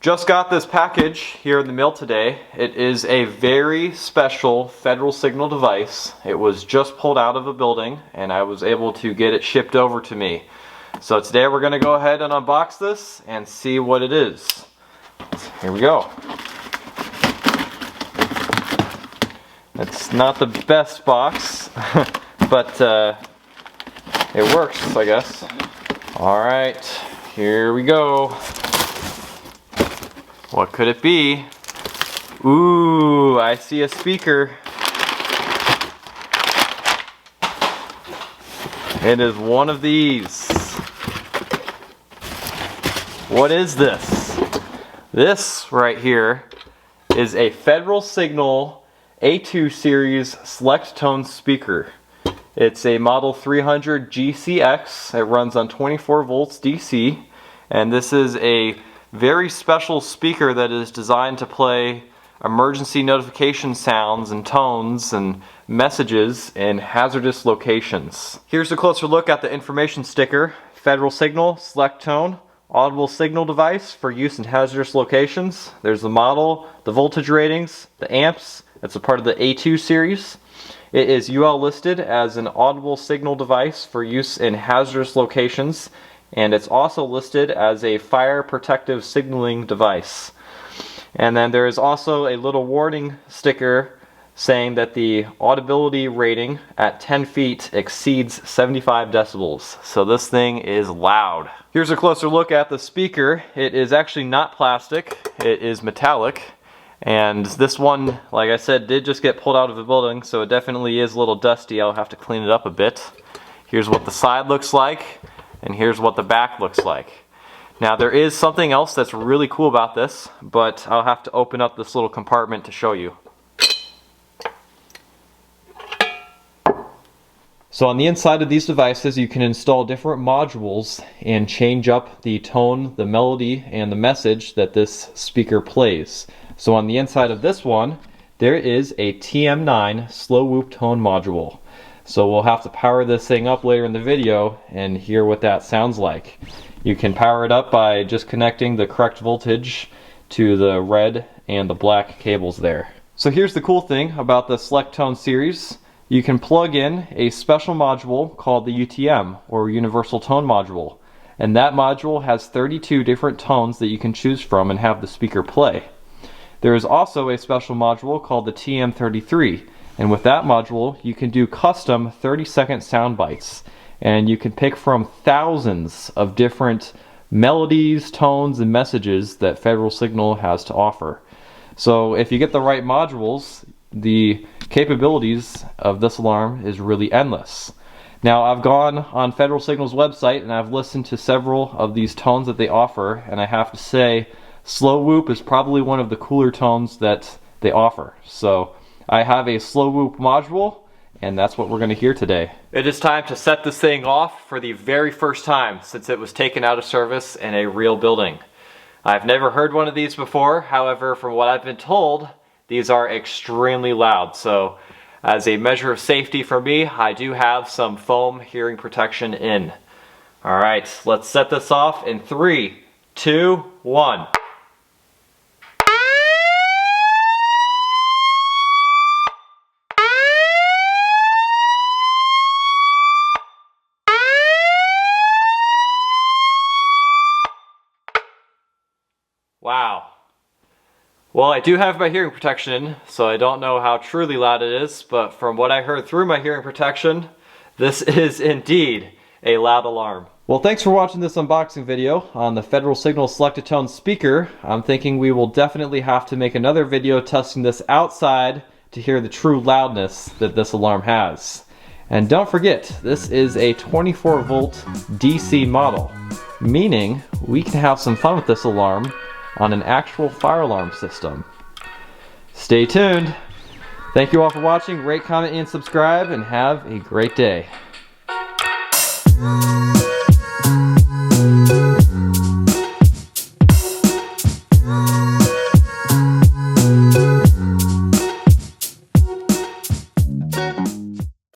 Just got this package here in the mail today. It is a very special federal signal device. It was just pulled out of a building and I was able to get it shipped over to me. So today we're going to go ahead and unbox this and see what it is. Here we go. It's not the best box, but it works, I guess. Alright, here we go. What could it be? Ooh, I see a speaker. It is one of these. What is this? This right here is a Federal Signal A2 series SelecTone speaker. It's a model 300 GCX. It runs on 24 volts DC, and this is a very special speaker that is designed to play emergency notification sounds and tones and messages in hazardous locations. Here's a closer look at the information sticker. Federal Signal SelecTone audible signal device for use in hazardous locations. There's the model, the voltage ratings, the amps. It's a part of the A2 series. It is UL listed as an audible signal device for use in hazardous locations, and it's also listed as a fire protective signaling device. And then there is also a little warning sticker saying that the audibility rating at 10 feet exceeds 75 decibels. So this thing is loud. Here's a closer look at the speaker. It is actually not plastic, it is metallic. And this one, like I said, did just get pulled out of the building, so it definitely is a little dusty. I'll have to clean it up a bit. Here's what the side looks like. And here's what the back looks like. Now there is something else that's really cool about this, but I'll have to open up this little compartment to show you. So on the inside of these devices you can install different modules and change up the tone, the melody, and the message that this speaker plays. So on the inside of this one, there is a TM9 slow whoop tone module. So we'll have to power this thing up later in the video and hear what that sounds like. You can power it up by just connecting the correct voltage to the red and the black cables there. So here's the cool thing about the SelecTone series. You can plug in a special module called the UTM, or Universal Tone Module. And that module has 32 different tones that you can choose from and have the speaker play. There is also a special module called the TM33. And with that module, you can do custom 30-second sound bites. And you can pick from thousands of different melodies, tones, and messages that Federal Signal has to offer. So if you get the right modules, the capabilities of this alarm is really endless. Now I've gone on Federal Signal's website and I've listened to several of these tones that they offer, and I have to say, slow whoop is probably one of the cooler tones that they offer. So I have a slow whoop module, and that's what we're going to hear today. It is time to set this thing off for the very first time since it was taken out of service in a real building. I've never heard one of these before, however, from what I've been told, these are extremely loud. So as a measure of safety for me, I do have some foam hearing protection in. Alright, let's set this off in 3, 2, 1. Wow. Well, I do have my hearing protection in, so I don't know how truly loud it is, but from what I heard through my hearing protection, this is indeed a loud alarm. Well, thanks for watching this unboxing video on the Federal Signal SelecTone speaker. I'm thinking we will definitely have to make another video testing this outside to hear the true loudness that this alarm has. And don't forget, this is a 24 volt DC model, meaning we can have some fun with this alarm on an actual fire alarm system. Stay tuned. Thank you all for watching. Rate, comment, and subscribe, and have a great day.